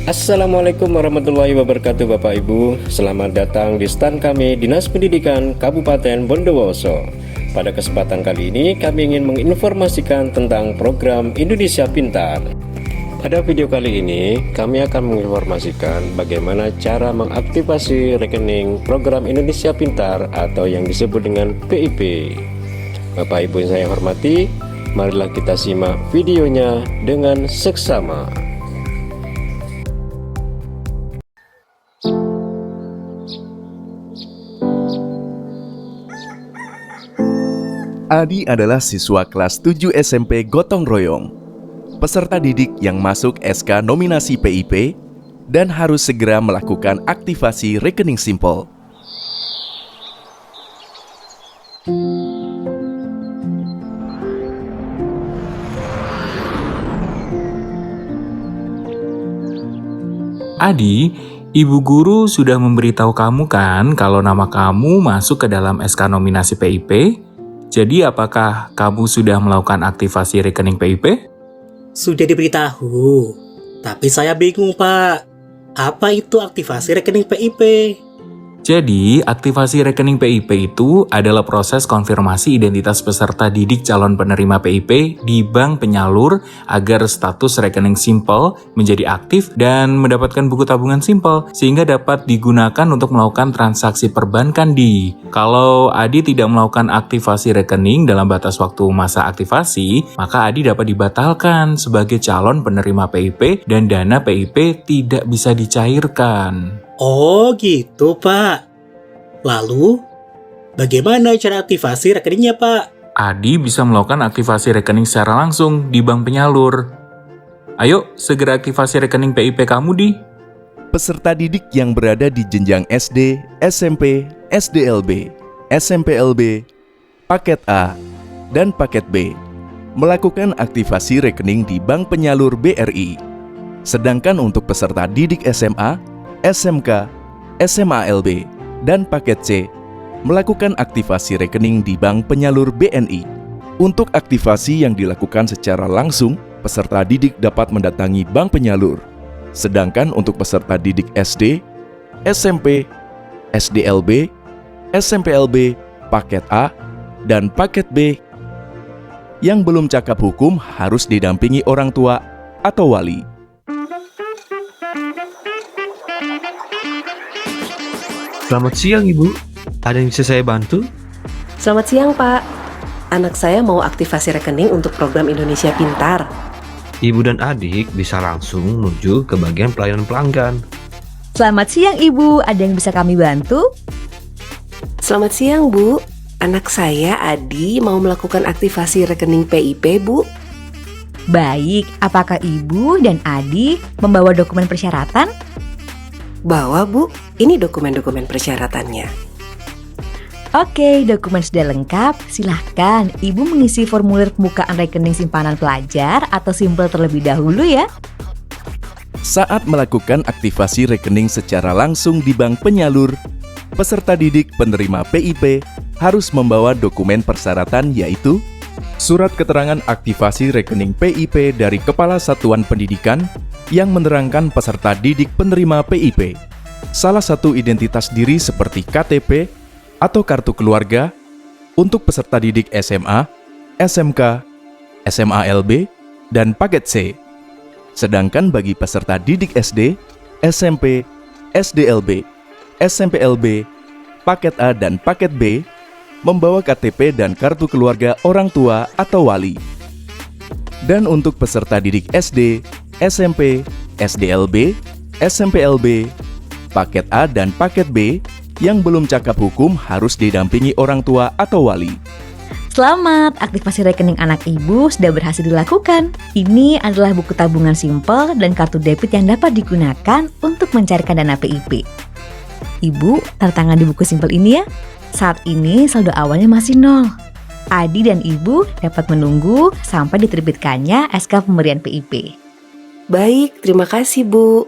Assalamualaikum warahmatullahi wabarakatuh Bapak Ibu. Selamat datang di stand kami Dinas Pendidikan Kabupaten Bondowoso. Pada kesempatan kali ini kami ingin menginformasikan tentang program Indonesia Pintar. Pada video kali ini kami akan menginformasikan bagaimana cara mengaktifasi rekening program Indonesia Pintar atau yang disebut dengan PIP. Bapak Ibu yang saya hormati, marilah kita simak videonya dengan seksama. Adi adalah siswa kelas 7 SMP Gotong Royong, peserta didik yang masuk SK nominasi PIP dan harus segera melakukan aktivasi rekening simpel. Adi, ibu guru sudah memberitahu kamu kan kalau nama kamu masuk ke dalam SK nominasi PIP? Jadi apakah kamu sudah melakukan aktivasi rekening PIP? Sudah diberitahu, tapi saya bingung Pak. Apa itu aktivasi rekening PIP? Jadi, aktivasi rekening PIP itu adalah proses konfirmasi identitas peserta didik calon penerima PIP di bank penyalur agar status rekening simpel menjadi aktif dan mendapatkan buku tabungan simpel sehingga dapat digunakan untuk melakukan transaksi perbankan di. Kalau Adi tidak melakukan aktivasi rekening dalam batas waktu masa aktivasi, maka Adi dapat dibatalkan sebagai calon penerima PIP dan dana PIP tidak bisa dicairkan. Oh gitu Pak. Lalu, bagaimana cara aktivasi rekeningnya Pak? Adi bisa melakukan aktivasi rekening secara langsung di bank penyalur. Ayo, segera aktivasi rekening PIP kamu di. Peserta didik yang berada di jenjang SD, SMP, SDLB, SMPLB, paket A, dan paket B melakukan aktivasi rekening di bank penyalur BRI. Sedangkan untuk peserta didik SMA, SMK, SMALB, dan paket C melakukan aktivasi rekening di bank penyalur BNI. Untuk aktivasi yang dilakukan secara langsung, peserta didik dapat mendatangi bank penyalur. Sedangkan untuk peserta didik SD, SMP, SDLB, SMPLB, paket A, dan paket B yang belum cakap hukum harus didampingi orang tua atau wali. Selamat siang Ibu, ada yang bisa saya bantu? Selamat siang Pak, anak saya mau aktivasi rekening untuk program Indonesia Pintar. Ibu dan adik bisa langsung menuju ke bagian pelayanan pelanggan. Selamat siang Ibu, ada yang bisa kami bantu? Selamat siang Bu, anak saya Adi mau melakukan aktivasi rekening PIP Bu. Baik, apakah Ibu dan Adi membawa dokumen persyaratan? Bawa Bu, ini dokumen-dokumen persyaratannya. Oke, dokumen sudah lengkap. Silahkan Ibu mengisi formulir pembukaan rekening simpanan pelajar atau simpel terlebih dahulu ya. Saat melakukan aktivasi rekening secara langsung di bank penyalur, peserta didik penerima PIP harus membawa dokumen persyaratan yaitu surat keterangan aktivasi rekening PIP dari Kepala Satuan Pendidikan yang menerangkan peserta didik penerima PIP, salah satu identitas diri seperti KTP atau kartu keluarga untuk peserta didik SMA, SMK, SMALB, dan paket C. Sedangkan bagi peserta didik SD, SMP, SDLB, SMPLB, paket A dan paket B, membawa KTP dan kartu keluarga orang tua atau wali. Dan untuk peserta didik SD, SMP, SDLB, SMPLB, paket A dan paket B yang belum cakap hukum harus didampingi orang tua atau wali. Selamat, aktivasi rekening anak Ibu sudah berhasil dilakukan. Ini adalah buku tabungan simpel dan kartu debit yang dapat digunakan untuk mencairkan dana PIP. Ibu, tanda tangan di buku simpel ini ya. Saat ini saldo awalnya masih 0. Adi dan Ibu dapat menunggu sampai diterbitkannya SK pemberian PIP. Baik, terima kasih Bu.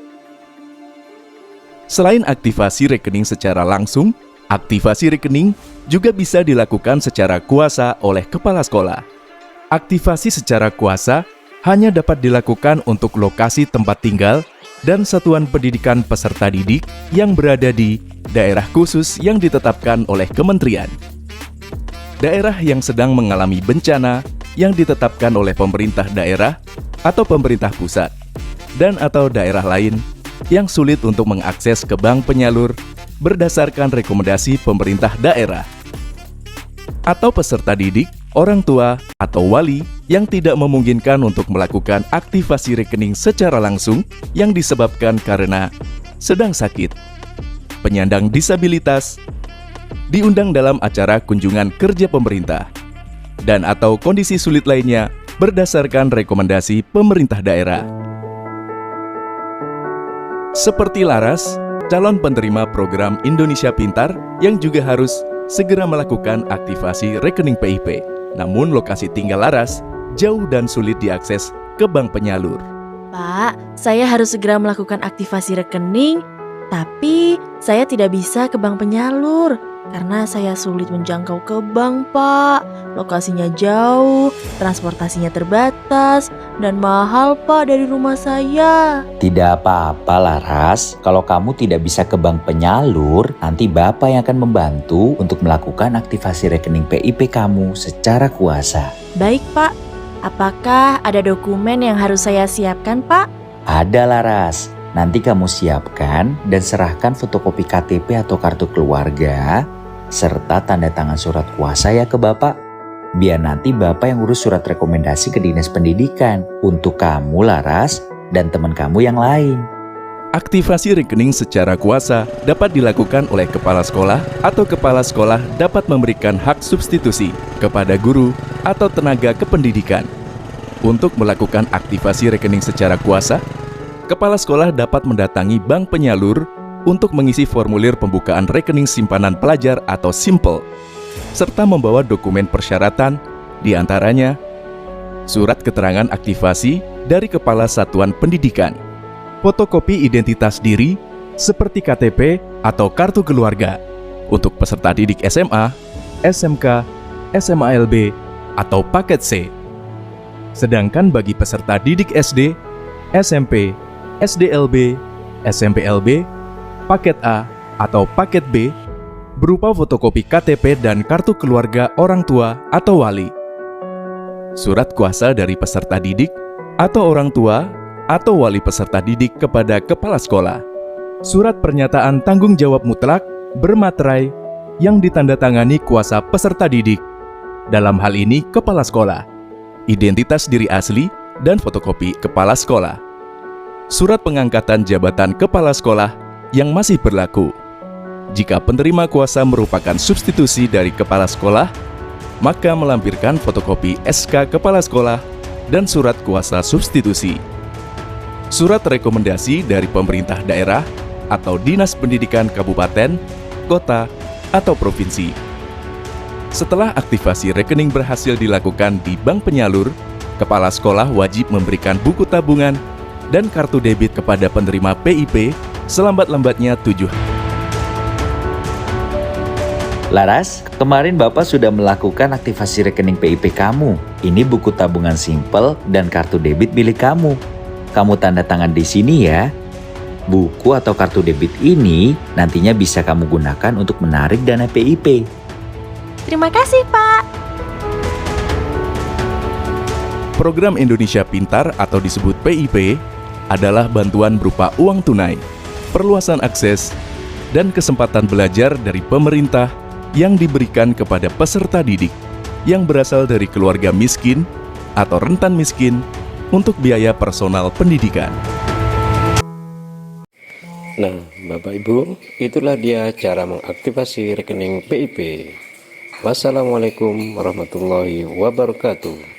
Selain aktivasi rekening secara langsung, aktivasi rekening juga bisa dilakukan secara kuasa oleh kepala sekolah. Aktivasi secara kuasa hanya dapat dilakukan untuk lokasi tempat tinggal dan satuan pendidikan peserta didik yang berada di daerah khusus yang ditetapkan oleh kementerian. Daerah yang sedang mengalami bencana yang ditetapkan oleh pemerintah daerah atau pemerintah pusat, dan atau daerah lain yang sulit untuk mengakses ke bank penyalur berdasarkan rekomendasi pemerintah daerah. Atau peserta didik, orang tua, atau wali yang tidak memungkinkan untuk melakukan aktivasi rekening secara langsung yang disebabkan karena sedang sakit, penyandang disabilitas, diundang dalam acara kunjungan kerja pemerintah, dan atau kondisi sulit lainnya berdasarkan rekomendasi pemerintah daerah. Seperti Laras, calon penerima program Indonesia Pintar yang juga harus segera melakukan aktivasi rekening PIP. Namun lokasi tinggal Laras jauh dan sulit diakses ke bank penyalur. Pak, saya harus segera melakukan aktivasi rekening, tapi saya tidak bisa ke bank penyalur karena saya sulit menjangkau ke bank, Pak. Lokasinya jauh, transportasinya terbatas, dan mahal, Pak, dari rumah saya. Tidak apa-apa, Laras. Kalau kamu tidak bisa ke bank penyalur, nanti Bapak yang akan membantu untuk melakukan aktivasi rekening PIP kamu secara kuasa. Baik, Pak. Apakah ada dokumen yang harus saya siapkan, Pak? Ada, Laras. Nanti kamu siapkan dan serahkan fotokopi KTP atau kartu keluarga, serta tanda tangan surat kuasa ya ke Bapak. Biar nanti Bapak yang urus surat rekomendasi ke Dinas Pendidikan untuk kamu, Laras, dan teman kamu yang lain. Aktivasi rekening secara kuasa dapat dilakukan oleh kepala sekolah atau kepala sekolah dapat memberikan hak substitusi kepada guru atau tenaga kependidikan. Untuk melakukan aktivasi rekening secara kuasa, kepala sekolah dapat mendatangi bank penyalur untuk mengisi formulir pembukaan rekening simpanan pelajar atau SIMPEL, serta membawa dokumen persyaratan, diantaranya surat keterangan aktivasi dari Kepala Satuan Pendidikan, fotokopi identitas diri seperti KTP atau kartu keluarga untuk peserta didik SMA, SMK, SMALB, atau paket C. Sedangkan bagi peserta didik SD, SMP, SDLB, SMPLB, paket A atau paket B berupa fotokopi KTP dan kartu keluarga orang tua atau wali, surat kuasa dari peserta didik atau orang tua atau wali peserta didik kepada kepala sekolah, surat pernyataan tanggung jawab mutlak bermaterai yang ditandatangani kuasa peserta didik, dalam hal ini kepala sekolah, identitas diri asli dan fotokopi kepala sekolah, surat pengangkatan jabatan kepala sekolah yang masih berlaku. Jika penerima kuasa merupakan substitusi dari kepala sekolah, maka melampirkan fotokopi SK kepala sekolah dan surat kuasa substitusi. Surat rekomendasi dari pemerintah daerah atau Dinas Pendidikan Kabupaten, Kota, atau Provinsi. Setelah aktivasi rekening berhasil dilakukan di bank penyalur, kepala sekolah wajib memberikan buku tabungan dan kartu debit kepada penerima PIP selambat-lambatnya 7 hari. Laras, kemarin Bapak sudah melakukan aktivasi rekening PIP kamu. Ini buku tabungan SIMPEL dan kartu debit milik kamu. Kamu tanda tangan di sini ya. Buku atau kartu debit ini nantinya bisa kamu gunakan untuk menarik dana PIP. Terima kasih, Pak. Program Indonesia Pintar atau disebut PIP adalah bantuan berupa uang tunai, perluasan akses, dan kesempatan belajar dari pemerintah yang diberikan kepada peserta didik yang berasal dari keluarga miskin atau rentan miskin untuk biaya personal pendidikan. Nah, Bapak Ibu, itulah dia cara mengaktifasi rekening PIP. Wassalamualaikum warahmatullahi wabarakatuh.